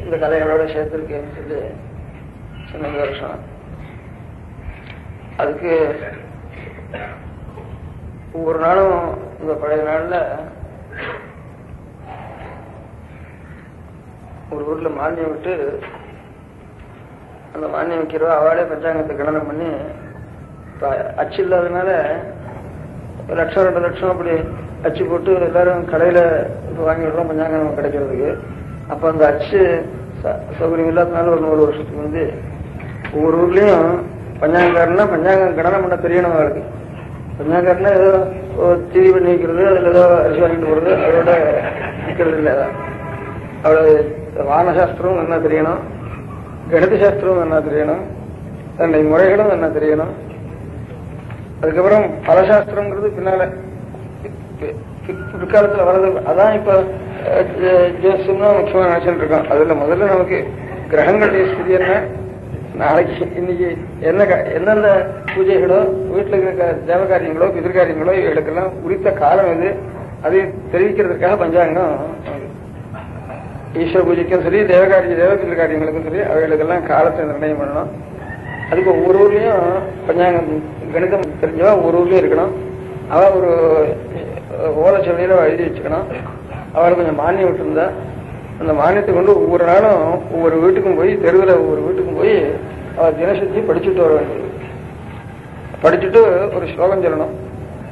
இந்த கலைகளோட சேர்த்துருக்கேன்னு சொல்லி சொன்னது வருஷம். அதுக்கு ஒவ்வொரு நாளும் இந்த பழைய நாள்ல ஒரு ஊர்ல மானியம் விட்டு அந்த மானியம் வைக்கிறவா அவளே பஞ்சாங்கத்தை கணனம் பண்ணி அச்சு இல்லாததுனால 1 லட்சம் 2 லட்சம் அப்படி அச்சு போட்டு எல்லாரும் கடையில வாங்கி விடுறோம் பஞ்சாங்கம் கிடைக்கிறதுக்கு. அப்ப அந்த அச்சு சௌகரியம் இல்லாததுனால ஒரு 100 வருஷத்துக்கு வந்து ஒவ்வொரு ஊர்லயும் பஞ்சாங்கக்காரன்னா பஞ்சாங்கம் கணனம் பண்ண தெரியணும் அவளுக்கு. பஞ்சாங்கக்காரனா ஏதோ தீதி பண்ணி வைக்கிறது, அதுல ஏதோ அரிசி வாங்கிட்டு போறது, அதோட நிக்கிறது இல்லை. அவளு வானசாஸ்திரம் என்ன தெரியணும், கணித சாஸ்திரம் என்ன தெரியணும், தன்னுடைய முறைகளும் என்ன தெரியணும். அதுக்கப்புறம் பலசாஸ்திரங்கிறது பின்னால பிற்காலத்துல வர்றது. அதான் இப்ப ஜோசியம்னா முக்கியமா நினைச்சுட்டு இருக்கோம். அதுல முதல்ல நமக்கு கிரகங்களுடைய ஸ்திதி என்ன, நாளைக்கு இன்னைக்கு எந்தெந்த பூஜைகளோ வீட்டுல இருக்கிற தேவகாரியங்களோ பிதிர்காரியங்களோ இவர்களுக்கெல்லாம் உரித்த காலம் எது, அதை தெரிவிக்கிறதுக்காக பஞ்சாங்கம். ஈஸ்வர பூஜைக்கும் சரி, தேவ பிதிர்காரியங்களுக்கும் சரி, அவைகளுக்கெல்லாம் காலத்தை நிர்ணயம் பண்ணணும். அதுக்கு ஒவ்வொரு ஊர்லயும் பஞ்சாங்கம் கணிதம் தெரிஞ்சவா ஒவ்வொரு ஊர்லயும் இருக்கணும். அவ ஒரு ஓலைச்சுவடியில எழுதி வச்சுக்கணும். அவளுக்கு கொஞ்சம் மானியம் விட்டுருந்தா அந்த மானியத்தை கொண்டு ஒவ்வொரு நாளும் ஒவ்வொரு வீட்டுக்கும் போய், தெருவில் ஒவ்வொரு வீட்டுக்கும் போய் அவள் தினசக்தி படிச்சுட்டு வர வேண்டியது. படிச்சுட்டு ஒரு ஸ்லோகம் சொல்லணும்.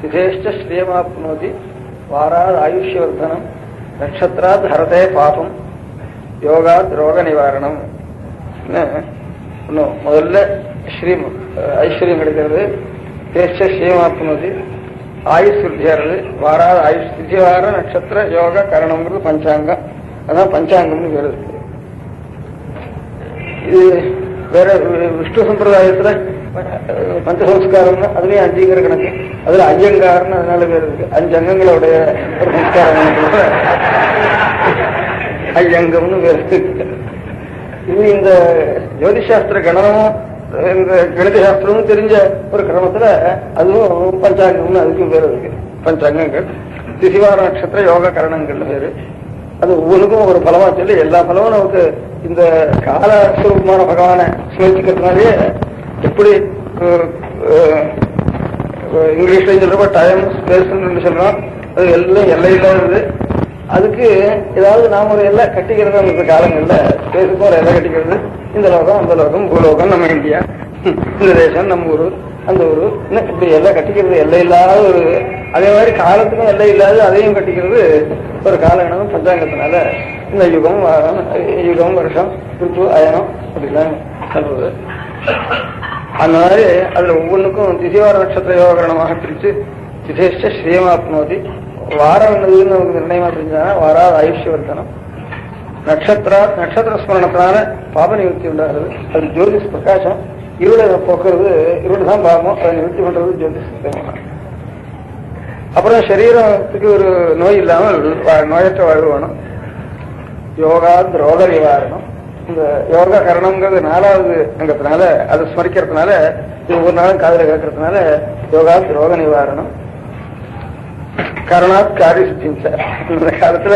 திதேஷ்ட ஸ்ரீயமாப்னோதி வாராத் ஆயுஷ்யவர்தனம் நட்சத்திராத் ஹரதே பாபம் யோகாத் ரோக நிவாரணம். முதல்ல ஐஸ்வர்யம் கிடைக்கிறது, தேஷ்ட ஸ்ரீயமாப்னோதி ஆயுஷ் விருத்தியாகிறது, வாராத ஆயுஷ் திதி வார நட்சத்திர யோக கரணம்ங்கிறது பஞ்சாங்கம். அதான் பஞ்சாங்கம்னு பேர் இருக்கு. இது வேற விஷ்ணு சம்பிரதாயத்துல பஞ்சசம்ஸ்காரம்னு அதுலயும் 5ங்கிற கணக்கு, அதுல ஐயங்காரன்னு அதனால பேர் இருக்கு. 5 அங்கங்களுடைய ஒரு சம்ஸ்காரம் ஐயங்கம்னு பேர் இருக்கு. இது இந்த ஜோதிஷாஸ்திர கணமும் இந்த கணித சாஸ்திரமும் தெரிஞ்ச ஒரு கிரமத்துல அதுவும் பஞ்சாங்கம்னு அதுக்கும் பேர் இருக்கு. பஞ்சாங்கங்கள் திசிவார நட்சத்திர யோக கரணங்கள் பேரு. அது ஒவ்வொன்றுக்கும் ஒரு பலமா சொல்லி எல்லா பலமும் நமக்கு இந்த காலஸ்வரூபமான பகவானை ஸ்மரிச்சுக்கிறதுனாலே எப்படி இங்கிலீஷ்ல சொல்றப்ப டைம் ஸ்பேஸ் சொல்றோம், அது எல்லாம் எல்லை இல்லாதது. அதுக்கு ஏதாவது நாம ஒரு எல்லை கட்டிக்கிறது அந்த காலங்கள்ல ஸ்பேஸுக்கும் ஒரு எல்லை கட்டிக்கிறது. இந்த லோகம் அந்த லோகம் பூலோகம் நம்ம இந்தியா, இந்த தேசம் நம்ம ஊரு அந்த ஊரு, இப்படி எல்லாம் கட்டிக்கிறது எல்லை இல்லாத ஒரு. அதே மாதிரி காலத்துக்கும் எல்லை இல்லாத அதையும் கட்டிக்கிறது ஒரு காலகணம் பஞ்சாங்கத்தினால. இந்த யுகம் வருஷம் ருத்து அயனம் அப்படிலாம் சொல்றது. அந்த மாதிரி அதுல ஒவ்வொன்றுக்கும் திசிவார நட்சத்திர யோகரணமாக பிரித்து திசேஷ்ட ஸ்ரீயமாப்னோதி. வாரம் என்னதுன்னு நமக்கு நிர்ணயமா தெரிஞ்சானா வாராத ஆயுஷ்யவர்த்தனம். நட்சத்திர ஸ்மரணத்தினால பாப நிவர்த்தி உண்டாகிறது. அது ஜோதிஷ் பிரகாசம். இருளை போக்குறது, இருள் தான் பாவம், அதை நிவர்த்தி பண்றது ஜோதிஷ். அப்புறம் சரீரத்துக்கு ஒரு நோய் இல்லாமல் நோயற்ற வாழ்வு வேணும். யோகா ரோக நிவாரணம். இந்த யோகா கரணம்ங்கிறது 4வது அங்கத்தினால அதை ஸ்மரிக்கிறதுனால, ஒவ்வொரு நாளும் காதல கேட்கறதுனால யோகா ரோக நிவாரணம். கரணாத் காரிய சித்திச்ச. இந்த காலத்துல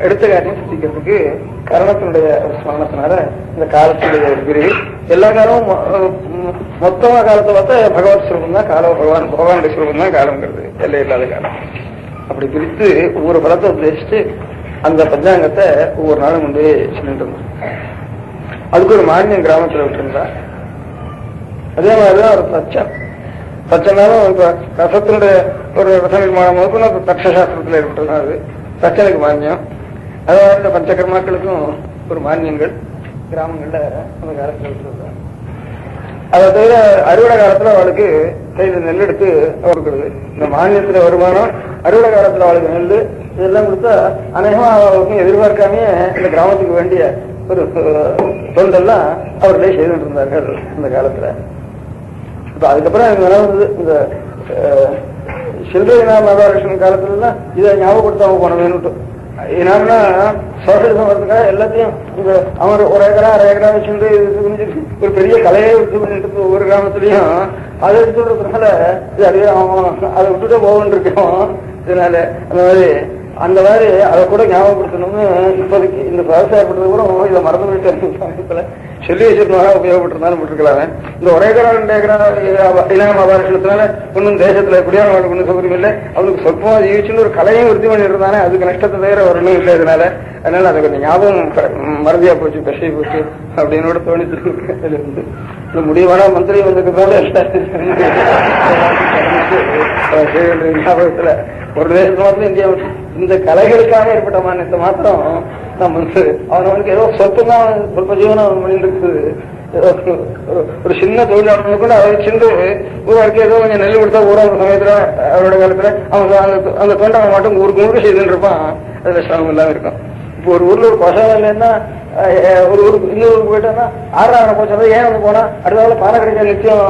எடுத்த காரியம் சித்திக்கிறதுக்கு கரணத்தினுடைய ஸ்மரணத்தினால இந்த காலத்தினுடைய பிரிவு. எல்லா காலமும் மொத்தமா காலத்தை பார்த்தா பகவத் ஸ்வரூபம் தான் காலம், பகவானுடைய ஸ்வரூபம் தான் காலங்கிறது, எல்லை இல்லாத காலம். அப்படி பிரித்து ஒவ்வொரு பலத்தை உபதேசிச்சு அந்த பஞ்சாங்கத்தை ஒவ்வொரு நாளும் கொண்டு சொல்லிட்டு இருந்தான். அதுக்கு ஒரு மானியம் கிராமத்துல விட்டுருந்தா. அதே மாதிரிதான் ஒரு தச்சனாலும் இப்ப ரசத்தினுடைய ஒரு ரச நிர்மாணம் முதற்கொண்டு தட்சசாஸ்திரத்தில் ஏற்பட்டதுதான் அது தச்சனுக்கு மானியம். அதே மாதிரி இந்த பஞ்சகர்மாக்களுக்கும் ஒரு மானியங்கள் கிராமங்கள்ல அந்த காலத்துல விட்டுருந்தாங்க. அதை தவிர அறுவடை காலத்துல அவளுக்கு கையில் நெல் எடுத்து கொடுக்குறது. இந்த மானியத்துல வருமானம் அறுவடை காலத்துல அவளுக்கு நெல் இதெல்லாம் கொடுத்தா அநேகமா அவளுக்கும் எதிர்பார்க்காமே இந்த கிராமத்துக்கு வேண்டிய ஒரு தொண்டெல்லாம் அவர்களே செய்துட்டு இருந்தார்கள் இந்த காலத்துல. இப்ப அதுக்கப்புறம் எனக்கு நினைவு இந்த சில்லறைநாள் ராதாகிருஷ்ணன் காலத்துலலாம் இதை ஞாபகப்படுத்தாம போனதுன்னு. ஏன்னா சோசியலிசம் வர்றதுக்காக எல்லாத்தையும் இந்த அவங்க 1 ஏக்கரா 1/2 ஏக்கரா வச்சுட்டு ஒரு பெரிய கலையை விட்டு பண்ணிட்டு ஒவ்வொரு கிராமத்துலயும் அதை எடுத்துடுறதுனால இது அறிய அதை விட்டுட்டே போகணுன்னு இருக்கோம். இதனால அந்த மாதிரி அந்த மாதிரி அதை கூட ஞாபகப்படுத்தணும்னு இப்போதைக்கு இந்த விவசாயப்படுறது கூட இதை மறந்து போயிட்டு சொல்லி வச்சிருந்தா உபயோகப்பட்டிருந்தாலும் விட்டுருக்கலாமே. இந்த ஒரு ஏக்கரா 2 ஏக்கரா இனாம் அபாரத்தினால ஒன்றும் தேசத்துல குடியான வாழ்க்கை ஒன்றும் சௌகரியம் இல்லை. அவனுக்கு சொற்பமா ஜீவிச்சுன்னு ஒரு கலையும் உறுதி பண்ணிட்டு இருந்தானே, அதுக்கு நஷ்டத்தை தவிர வரணும் இல்லை. அதனால அது கொஞ்சம் ஞாபகம் மறதியா போச்சு, பெஷை போச்சு அப்படின்னு தோணிட்டு இருந்து இந்த முடிவான மந்திரி வந்ததுனால ஞாபகத்துல ஒரு தேசத்துல மாத்திரம் இந்தியா இந்த கலைகளுக்காக ஏற்பட்ட மாநிலத்தை மாத்திரம் நம்ம அவனுக்கு ஏதோ சொல்ப ஜீவனம் பண்ணிட்டு இருக்குது. ஒரு சின்ன தொழிலாளர்கள் கூட அதை வச்சுட்டு ஊருக்கு ஏதோ கொஞ்சம் நெல் கொடுத்தா ஊரா ஒரு சமயத்துல அவரோட காலத்துல அவங்க அந்த தொண்டை மட்டும் ஊருக்கு செய்துட்டு இருப்பான். அதுல சிரமம் இல்லாம இருக்கும். இப்போ ஒரு ஊர்ல ஒரு கொசம் இல்லைன்னா ஒரு ஊருக்கு இன்னொரு ஊருக்கு போயிட்டோம்னா 6 போச்சா ஏன் வந்து போனா அடுத்த பானை கிடைக்க நிச்சயம்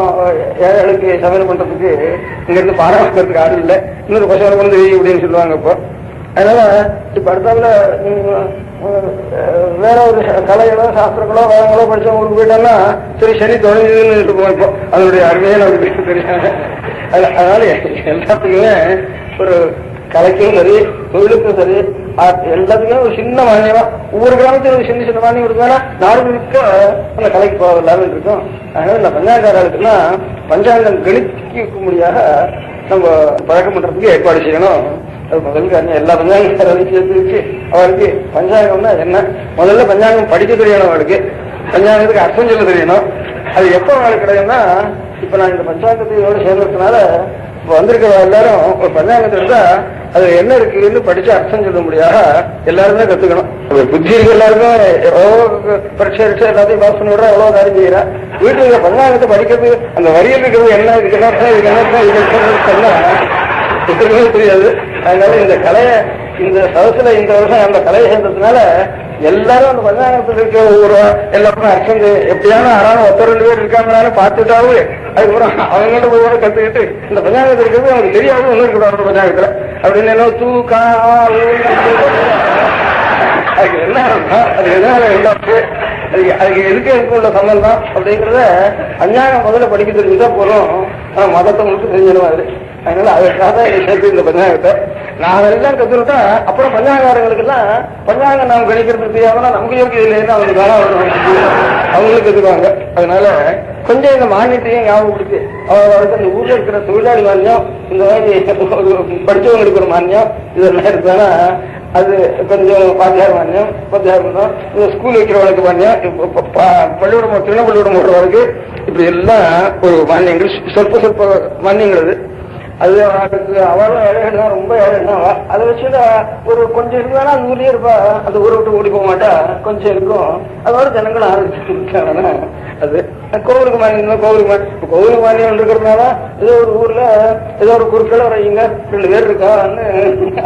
ஏழைகளுக்கு சமையல் பண்றதுக்கு இங்க இருந்து பானை வைக்கிறதுக்கு ஆள் இல்லை, இன்னொரு கொசம் வந்து அப்படின்னு சொல்லுவாங்க. இப்போ அதனால இப்ப அடுத்தாப்புல வேற ஒரு கலைகளோ சாஸ்திரங்களோ வேதங்களோ படிச்ச ஊருக்கு போயிட்டோம்னா சரி சனி தொலைஞ்சதுன்னு இருப்போம். இப்போ அதனுடைய அருமையை நமக்கு தெரியாது. அதனால எல்லாத்துக்குமே ஒரு கலைக்கும் சரி தொழிலுக்கும் சரி எல்லாத்துக்குமே ஒரு சின்ன மானியமா ஒவ்வொரு கிராமத்தில் ஒரு சின்ன சின்ன மானியம் இருக்குன்னா நாடு முழுக்க அந்த கலைக்கு போகலாமே இருக்கும். அதனால இந்த பஞ்சாயத்தாளர்களுக்குலாம் பஞ்சாங்கம் கணிக்கும்படியாக நம்ம பழக்கம் பண்றதுக்கு ஏற்பாடு செய்யணும். அது முதல் காரணம் எல்லா பஞ்சாங்கத்தையும் சேர்த்து வச்சு அவருக்கு பஞ்சாங்கம்னா என்ன முதல்ல பஞ்சாங்கம் படிக்க தெரியணும், அவளுக்கு பஞ்சாங்கத்துக்கு அர்த்தம் சொல்ல தெரியணும். அது எப்போ அவளுக்கு கிடைக்கும்னா இப்ப நான் இந்த பஞ்சாங்கத்தையோடு சேர்ந்ததுனால இப்ப வந்திருக்கிற எல்லாரும் ஒரு பஞ்சாங்கத்தை இருந்தா அது என்ன இருக்குன்னு படிச்சு அர்த்தம் சொல்ல முடியாத எல்லாருமே கத்துக்கணும். புத்தி இருக்கு எல்லாருமே எவ்வளவு பரீட்சை எல்லாத்தையும் பாஸ் பண்ணி விடுறா, எவ்வளவு காரியம் செய்யறா. வீட்டுல பஞ்சாங்கத்தை படிக்கிறது அந்த வரியில் இருக்கிறது என்ன இதுக்கு என்ன தெரியாது. அதனால இந்த கலையை இந்த சதத்துல இந்த வருஷம் அந்த கலையை சேர்ந்ததுனால எல்லாரும் அந்த பஞ்சாங்கத்தில் இருக்க ஒவ்வொரு எல்லாருமே அர்த்தம் எப்படியான ஆறான 1-2 பேர் இருக்காங்கன்னு பார்த்துட்டாவே அதுக்கப்புறம் அவங்கள்ட்ட போய் கத்துக்கிட்டு இந்த பஞ்சாங்கத்தில் இருக்கிறது அவங்களுக்கு தெரியாது ஒன்றும் இருக்கக்கூடாது பஞ்சாங்கத்துல அப்படின்னு என்ன தூக்கா அதுக்கு என்ன அது எதனால எல்லாருக்கு அதுக்கு எதுக்கு உள்ள சம்பந்தம் அப்படிங்கிறத பஞ்சாங்கம் முதல்ல படிக்க தெரிஞ்சுட்டா போதும். மதத்தை முழுக்க தெரிஞ்சிடுவாரு. அதனால அதுக்காக சேர்த்து இந்த பஞ்சாங்கத்தை நான் எல்லாம் கத்துக்கிட்டா அப்புறம் பஞ்சாங்காரங்களுக்கு எல்லாம் பஞ்சாங்கம் நாம் கணிக்கிறது தெரியாமனா நமக்கு யோக்கியம் இல்லைன்னு அவங்களுக்கு அவங்களுக்கு கத்துக்குவாங்க. அதனால கொஞ்சம் இந்த மானியத்தையும் ஞாபகப்படுத்தி அவர்களுக்கு அந்த ஊர்ல இருக்கிற தொழிலாளி மானியம் இந்த மாதிரி படிச்சவங்களுக்கு ஒரு மானியம் இதெல்லாம் இருந்தானா அது கொஞ்சம் பாத்தியார் மானியம் ஸ்கூல் வைக்கிறவங்களுக்கு மானியம் பள்ளிக்கூடம் சின்ன பள்ளிக்கூடம் போடுறவருக்கு இப்படி எல்லாம் ஒரு மானியங்கள் சொற்ப மானியங்கள். அது அவளும் ஏழைகள் தான், ரொம்ப ஏழைகள் தான். அதை வச்சுட்டு ஒரு கொஞ்சம் இருந்தாலும் அந்த ஊர்லயே இருப்பா, அந்த ஊரை விட்டு ஓடி போக மாட்டா, கொஞ்சம் இருக்கும். அதோட ஜனங்கள் ஆரம்பிச்சு அது கோவிலுக்கு மானியம் கோவிலுக்கு மானியம் இருக்கிறதுனால ஏதோ ஒரு ஊர்ல ஏதோ ஒரு குறுக்கள் ஒரு இங்க 2 பேர் இருக்கான்னு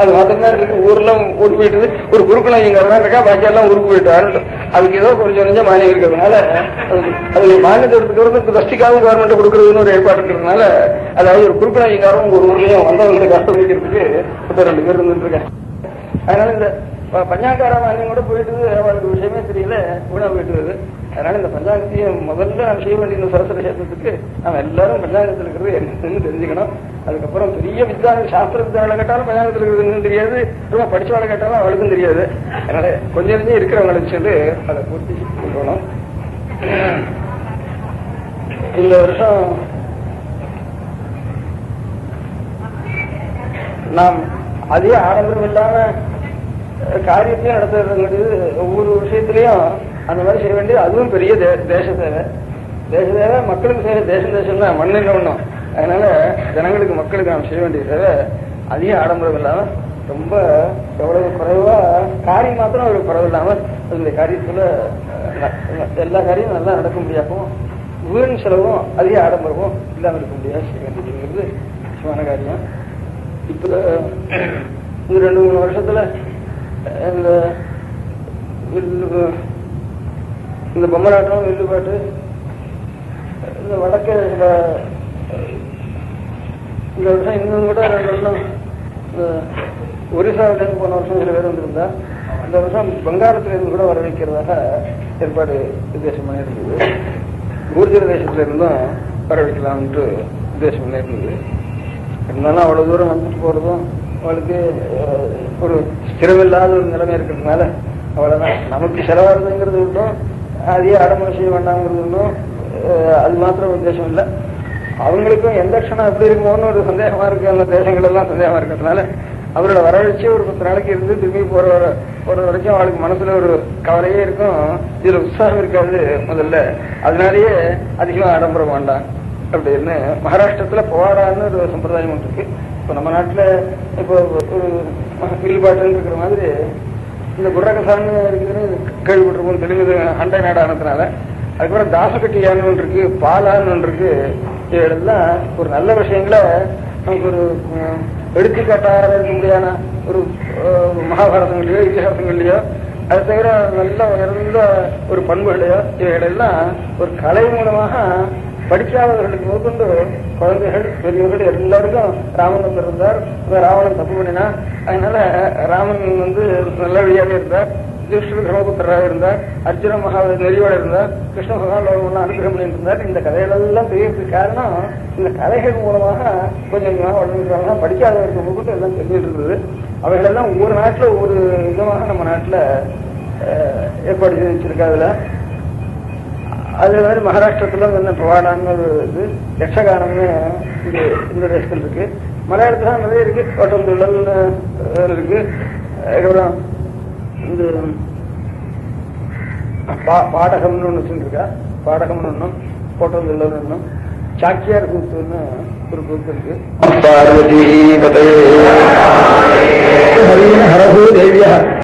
அது மாத்திரம் இருக்கு. ஊர்ல ஓடி போயிட்டு ஒரு குறுக்கள் இங்க இருக்கா, பாக்கி எல்லாம் ஊருக்கு போயிட்டு அதுக்கு ஏதோ கொஞ்சம் மானியம் இருக்கிறதுனால அது மானியத்தை எடுத்துக்கிறது தஸ்திக்காக கவர்மெண்ட் கொடுக்கறதுன்னு ஒரு ஏற்பாடு இருக்கிறதுனால அதாவது ஒரு குறுக்கள் இங்காரும் ஒரு ஊர்லயும் வந்தவங்களுக்கு கஷ்டம் வைக்கிறதுக்கு 2 பேர் இருந்துட்டு இருக்கேன். அதனால இந்த பஞ்சாங்கார மானியம் கூட போயிட்டு அவளுக்கு விஷயமே தெரியல கூட போயிட்டு. அதனால இந்த பஞ்சாங்கத்தையும் முதல்ல நாம் செய்ய வேண்டிய சரஸ்வர சேத்திரத்துக்கு நாம் எல்லாரும் பஞ்சாங்கத்தில் இருக்கிறது என்னன்னு தெரிஞ்சுக்கணும். அதுக்கப்புறம் பெரிய வித்வான் சாஸ்திர வித்வான கேட்டாலும் பஞ்சாங்கத்தில் இருக்கிறது தெரியாது, ரொம்ப படிச்சவாளை கேட்டாலும் அவளுக்கும் தெரியாது. அதனால கொஞ்சம் இருக்கிறவங்களுக்கு சொல்லி அதை பூர்த்தி கொண்டு போகணும். இந்த வருஷம் நாம் அதிக ஆடம்பரம் இல்லாம காரியத்தையும் நடத்துறது ஒவ்வொரு விஷயத்திலையும் அந்த மாதிரி செய்ய வேண்டியது. அதுவும் பெரிய தேச தேவை மக்களுக்கு செய்ய தேசம் தான் மண்ணில் ஒண்ணும். அதனால ஜனங்களுக்கு மக்களுக்கு நாம் செய்ய வேண்டிய தேவை அதிக ஆடம்பரம் இல்லாம ரொம்ப எவ்வளவு குறைவா காரியம் மாத்திரம் ஒரு குறைவு இல்லாம அந்த காரியத்துல எல்லா காரியமும் நல்லா நடக்க முடியாகும். வீண் செலவும் அதிக ஆடம்பரமும் இல்லாம இருக்க முடியாது செய்ய வேண்டியதுங்கிறது முக்கியமான காரியம். இப்ப இது 2-3 வருஷத்துல இந்த பொம்மலாட்டம் வில்லுப்பாட்டு இந்த வடக்கு இந்த வருஷம் இன்னும் கூட 2 வருஷம் ஒரிசாவிலிருந்து போன வருஷம் சில பேர் வந்திருந்தா அந்த வருஷம் வங்காளத்திலிருந்து கூட வர வைக்கிறதாக ஏற்பாடு உத்தேசம் பண்ணியிருந்தது. ஊர்ஜர தேசத்துல இருந்தும் வர வைக்கலாம்ட்டு உத்தேசம் பண்ணியிருந்தது. இருந்தாலும் அவ்வளவு தூரம் வந்துட்டு போறதும் அவளுக்கு ஒரு ஸ்திரமில்லாத ஒரு நிலைமை இருக்கிறதுனால அவ்வளவுதான். நமக்கு செலவாடுறதுங்கிறது ஒன்றும் அதே அடமனை செய்ய வேண்டாம்ங்கிறது ஒன்றும் அது மாத்திரம் உத்தேசம் இல்லை. அவங்களுக்கும் எந்த க்ஷணம் எப்படி இருக்குமோன்னு ஒரு சந்தேகமா இருக்கு. அந்த தேசங்கள் எல்லாம் சந்தேகமா இருக்கிறதுனால அவரோட வரவழைச்சு ஒரு 10 நாளைக்கு இருந்து திரும்பி போற வரைக்கும் அவளுக்கு மனசுல ஒரு கவலையே இருக்கும். இதுல உற்சாகம் இருக்காது முதல்ல. அதனாலேயே அதிகமா ஆடம்பரம் வேண்டாம் அப்படின்னு மகாராஷ்டிரத்துல போவாடான்னு ஒரு சம்பிரதாயம் ஒன்று இருக்கு. இப்ப நம்ம நாட்டுல இப்போ ஒரு வில்பாட்டுன்னு இருக்கிற மாதிரி இந்த குர்ரகசான்னு இருக்குதுன்னு கேள்விப்பட்டிருப்போம். தெலுங்கு அண்டை நாடானதுனால. அதுக்கப்புறம் தாசகட்டியான்னு ஒன்று இருக்கு, பாலான்னு ஒன்று இருக்கு. இதெல்லாம் ஒரு நல்ல விஷயங்களை நமக்கு ஒரு எடுத்துக்காட்டாக இருக்க முடியாத ஒரு மகாபாரதங்களையோ இதிகாசங்கள்லையோ அது தவிர நல்ல உயர்ந்த ஒரு பண்புகளையோ இவைகளெல்லாம் ஒரு கலை மூலமாக படிக்காதவர்களுக்கு முதற்கொண்டு குழந்தைகள் பெரியவர்கள் எல்லாருக்கும் ராமன் இருந்தார். ராவணன் தப்பு பண்ணினா, அதனால ராமன் நல்ல வழியாக இருந்தார். யுதிஷ்டர் தர்மபுத்திராக இருந்தார். அர்ஜுன நெறியோட இருந்தார். கிருஷ்ண பகவான் அனுகிரகம் பண்ணிட்டு இருந்தார். இந்த கதைகளெல்லாம் தெரியறதுக்கு காரணம் இந்த கதைகள் மூலமாக கொஞ்சம் கொஞ்சமாக வளர்ந்துருக்காங்க. படிக்காதவர்கள் முதற்கொண்டு எல்லாம் தெரிஞ்சுட்டு இருந்தது. அவைகளெல்லாம் ஒவ்வொரு நாட்டில் ஒவ்வொரு விதமாக நம்ம நாட்டில் ஏற்பாடு செய்து வச்சிருக்காதுல. அதே மாதிரி மகாராஷ்டிரத்துல பவாடான்னு ஒரு இது யக்ஷகானம்னு இந்த தேசத்தில் இருக்கு. மலையாளத்துல நிறைய இருக்கு. ஓட்டந்துள்ளல் இருக்கு. அதுக்கப்புறம் இந்த பாடகம்னு ஒண்ணு வச்சுருக்கா. பாடகம்னு ஒண்ணும், ஓட்டந்துள்ளல் ஒண்ணும், சாக்கியார் கூத்துன்னு ஒரு கூத்து இருக்கு. பார்வதி ஹரஹூ தேவியா